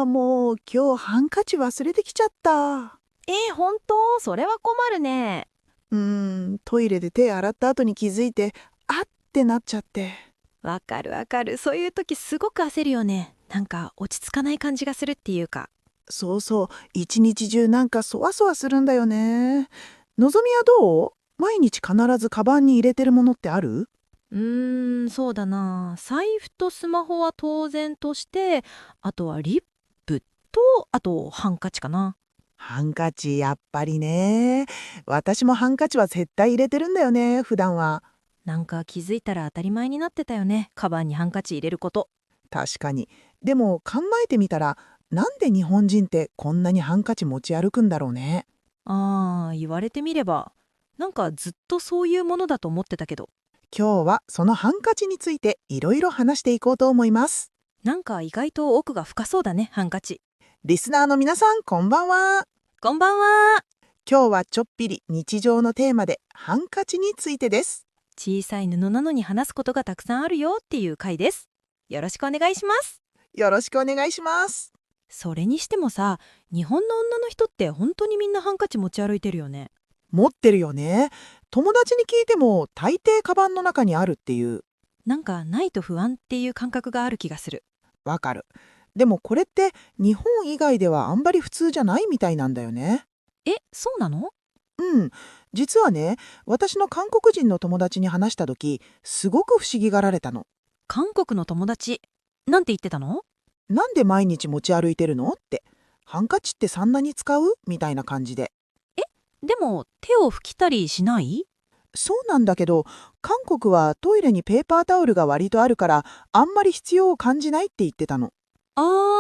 もう今日ハンカチ忘れてきちゃった。本当？それは困るね。トイレで手洗った後に気づいて、あってなっちゃって。わかるわかる。そういう時すごく焦るよね。なんか落ち着かない感じがするっていうか。そうそう、一日中なんかそわそわするんだよね。のぞみはどう？毎日必ずカバンに入れてるものってある？そうだな。財布とスマホは当然として、あとはリップと、あとハンカチかな。ハンカチ、やっぱりね。私もハンカチは絶対入れてるんだよね、普段は。なんか気づいたら当たり前になってたよね。カバンにハンカチ入れること。確かに。でも考えてみたら、なんで日本人ってこんなにハンカチ持ち歩くんだろうね。言われてみれば。なんかずっとそういうものだと思ってたけど。今日はそのハンカチについていろいろ話していこうと思います。なんか意外と奥が深そうだね、ハンカチ。リスナーの皆さん、こんばんは。こんばんは。今日はちょっぴり日常のテーマでハンカチについてです。小さい布なのに話すことがたくさんあるよっていう回です。よろしくお願いします。よろしくお願いします。それにしてもさ、日本の女の人って本当にみんなハンカチ持ち歩いてるよね。持ってるよね。友達に聞いても大抵カバンの中にあるっていう。なんかないと不安っていう感覚がある気がする。わかる。でもこれって日本以外ではあんまり普通じゃないみたいなんだよね。そうなの？うん。実はね、私の韓国人の友達に話した時、すごく不思議がられたの。韓国の友達。なんて言ってたの？なんで毎日持ち歩いてるのって。ハンカチってそんなに使うみたいな感じで。でも手を拭きたりしない？そうなんだけど、韓国はトイレにペーパータオルが割とあるから、あんまり必要を感じないって言ってたの。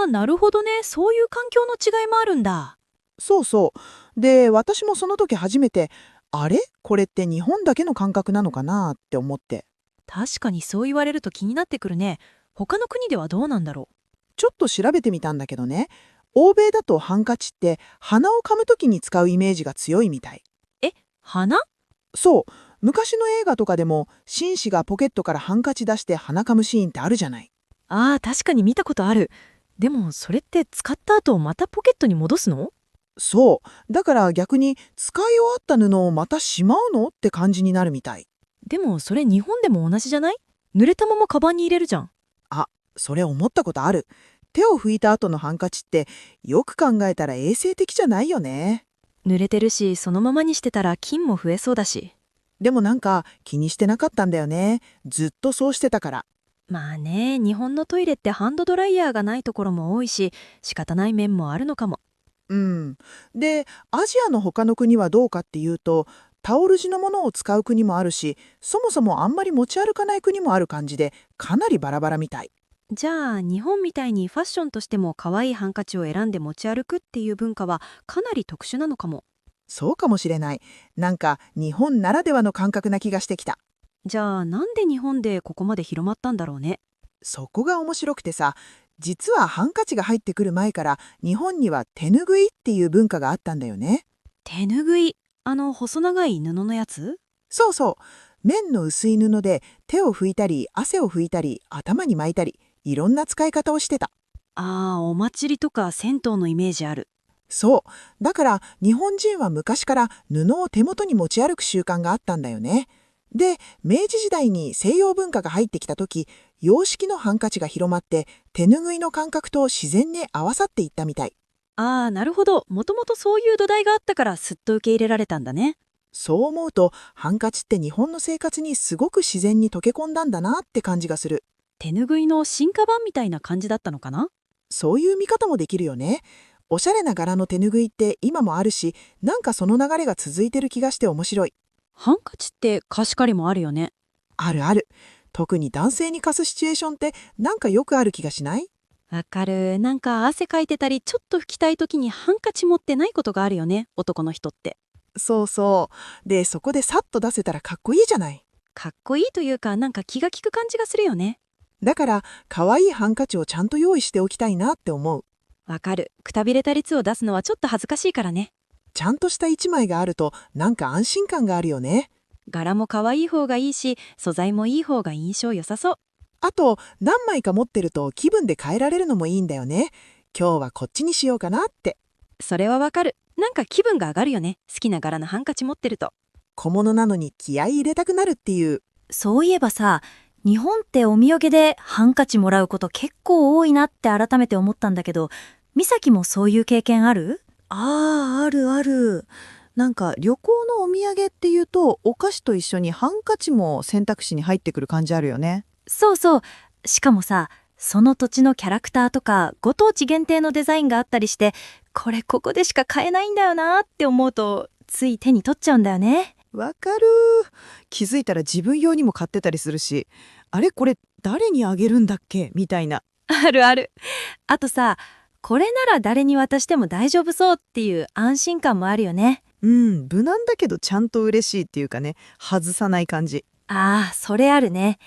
なるほどね。そういう環境の違いもあるんだ。そうそう。で、私もその時初めて、あれこれって日本だけの感覚なのかなって思って。確かにそう言われると気になってくるね。他の国ではどうなんだろちょっと調べてみたんだけどね、欧米だとハンカチって鼻を噛む時に使うイメージが強いみたい。う。花？そう、昔の映画とかでも紳士がポケットからハンカチ出して鼻噛むシーンってあるじゃない。確かに見たことある。でもそれって使った後またポケットに戻すの？そう、だから逆に使い終わった布をまたしまうのって感じになるみたい。でもそれ日本でも同じじゃない？濡れたままカバンに入れるじゃん。あ、それ思ったことある。手を拭いた後のハンカチってよく考えたら衛生的じゃないよね。濡れてるし、そのままにしてたら菌も増えそうだし。でもなんか気にしてなかったんだよね。ずっとそうしてたから。まあね、日本のトイレってハンドドライヤーがないところも多いし、仕方ない面もあるのかも。うん。で、アジアの他の国はどうかっていうと、タオル地のものを使う国もあるし、そもそもあんまり持ち歩かない国もある感じで、かなりバラバラみたい。じゃあ日本みたいにファッションとしても可愛いハンカチを選んで持ち歩くっていう文化はかなり特殊なのかも。そうかもしれない。なんか日本ならではの感覚な気がしてきた。じゃあなんで日本でここまで広まったんだろうね。そこが面白くてさ、実はハンカチが入ってくる前から日本には手ぬぐいっていう文化があったんだよね。手ぬぐい、細長い布のやつ？そうそう。綿の薄い布で手を拭いたり汗を拭いたり頭に巻いたりいろんな使い方をしてた。お祭りとか銭湯のイメージある。そう。だから日本人は昔から布を手元に持ち歩く習慣があったんだよね。で、明治時代に西洋文化が入ってきた時、洋式のハンカチが広まって手ぬぐいの感覚と自然に合わさっていったみたい。なるほど。もともとそういう土台があったからすっと受け入れられたんだね。そう思うとハンカチって日本の生活にすごく自然に溶け込んだんだなって感じがする。手ぬぐいの進化版みたいな感じだったのかな？そういう見方もできるよね。おしゃれな柄の手ぬぐいって今もあるし、なんかその流れが続いてる気がして面白い。ハンカチって貸し借りもあるよね。あるある。特に男性に貸すシチュエーションってなんかよくある気がしない？わかる。なんか汗かいてたりちょっと拭きたい時にハンカチ持ってないことがあるよね、男の人って。そうそう。で、そこでさっと出せたらかっこいいじゃない。かっこいいというか、なんか気が利く感じがするよね。だから、可愛いハンカチをちゃんと用意しておきたいなって思う。わかる。くたびれた率を出すのはちょっと恥ずかしいからね。ちゃんとした一枚があると、なんか安心感があるよね。柄も可愛い方がいいし、素材もいい方が印象良さそう。あと、何枚か持ってると気分で変えられるのもいいんだよね。今日はこっちにしようかなって。それはわかる。なんか気分が上がるよね。好きな柄のハンカチ持ってると。小物なのに気合い入れたくなるっていう。そういえばさ、日本ってお土産でハンカチもらうこと結構多いなって改めて思ったんだけど、美咲もそういう経験ある？あるある。なんか旅行のお土産っていうとお菓子と一緒にハンカチも選択肢に入ってくる感じあるよね。そうそう。しかもさ、その土地のキャラクターとかご当地限定のデザインがあったりして、ここでしか買えないんだよなって思うとつい手に取っちゃうんだよね。わかる。気づいたら自分用にも買ってたりするし、あれこれ誰にあげるんだっけみたいな。あるある。あとさ、これなら誰に渡しても大丈夫そうっていう安心感もあるよね。無難だけどちゃんと嬉しいっていうかね、外さない感じ。ああ、それあるね。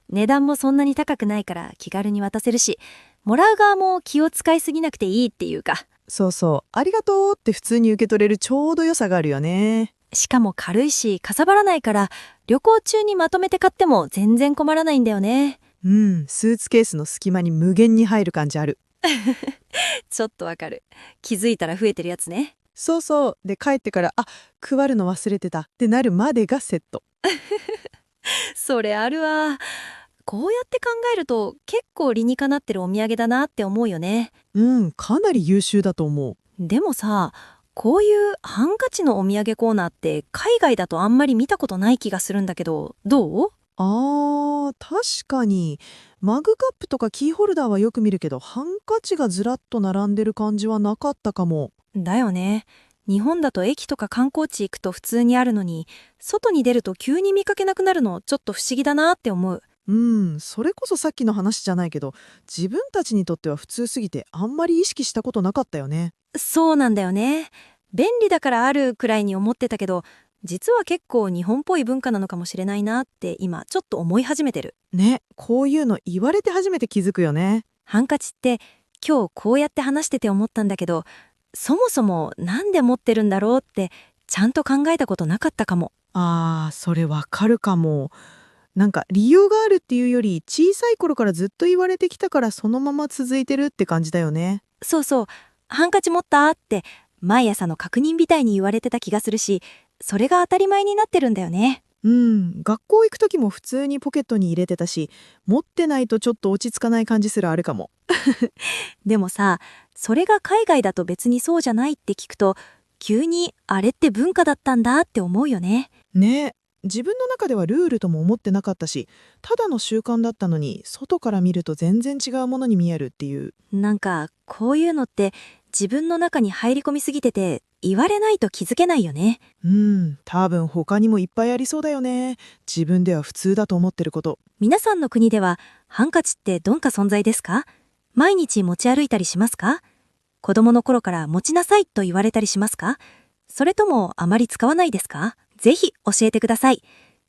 値段もそんなに高くないから気軽に渡せるし、もらう側も気を使いすぎなくていいっていうか。そうそう、ありがとうって普通に受け取れるちょうど良さがあるよね。しかも軽いしかさばらないから、旅行中にまとめて買っても全然困らないんだよね。スーツケースの隙間に無限に入る感じある。ちょっとわかる。気づいたら増えてるやつね。そうそう。で帰ってから配るの忘れてたってなるまでがセット。それあるわ。こうやって考えると結構理にかなってるお土産だなって思うよね。かなり優秀だと思う。でもさ、こういうハンカチのお土産コーナーって海外だとあんまり見たことない気がするんだけど、どう？確かにマグカップとかキーホルダーはよく見るけど、ハンカチがずらっと並んでる感じはなかったかも。だよね。日本だと駅とか観光地行くと普通にあるのに、外に出ると急に見かけなくなるのちょっと不思議だなって思う。それこそさっきの話じゃないけど、自分たちにとっては普通すぎてあんまり意識したことなかったよね。そうなんだよね。便利だからあるくらいに思ってたけど、実は結構日本っぽい文化なのかもしれないなって今ちょっと思い始めてる。ね、こういうの言われて初めて気づくよね。ハンカチって今日こうやって話してて思ったんだけど、そもそもなんで持ってるんだろうってちゃんと考えたことなかったかも。それわかるかも。なんか理由があるっていうより、小さい頃からずっと言われてきたからそのまま続いてるって感じだよね。そうそう。ハンカチ持ったって毎朝の確認みたいに言われてた気がするし、それが当たり前になってるんだよね。学校行く時も普通にポケットに入れてたし、持ってないとちょっと落ち着かない感じすらあるかも。でもさ、それが海外だと別にそうじゃないって聞くと、急にあれって文化だったんだって思うよね。ね、自分の中ではルールとも思ってなかったし、ただの習慣だったのに、外から見ると全然違うものに見えるっていう。なんかこういうのって自分の中に入り込みすぎてて、言われないと気づけないよね。多分他にもいっぱいありそうだよね。自分では普通だと思ってること。皆さんの国ではハンカチってどんな存在ですか？毎日持ち歩いたりしますか？子供の頃から持ちなさいと言われたりしますか？それともあまり使わないですか？ぜひ教えてください。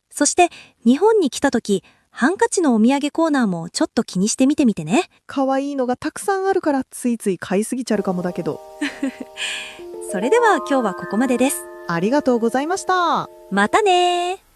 そして日本に来た時、ハンカチのお土産コーナーもちょっと気にしてみてみてね。可愛いのがたくさんあるからついつい買いすぎちゃうかもだけど。それでは今日はここまでです。ありがとうございました。またねー。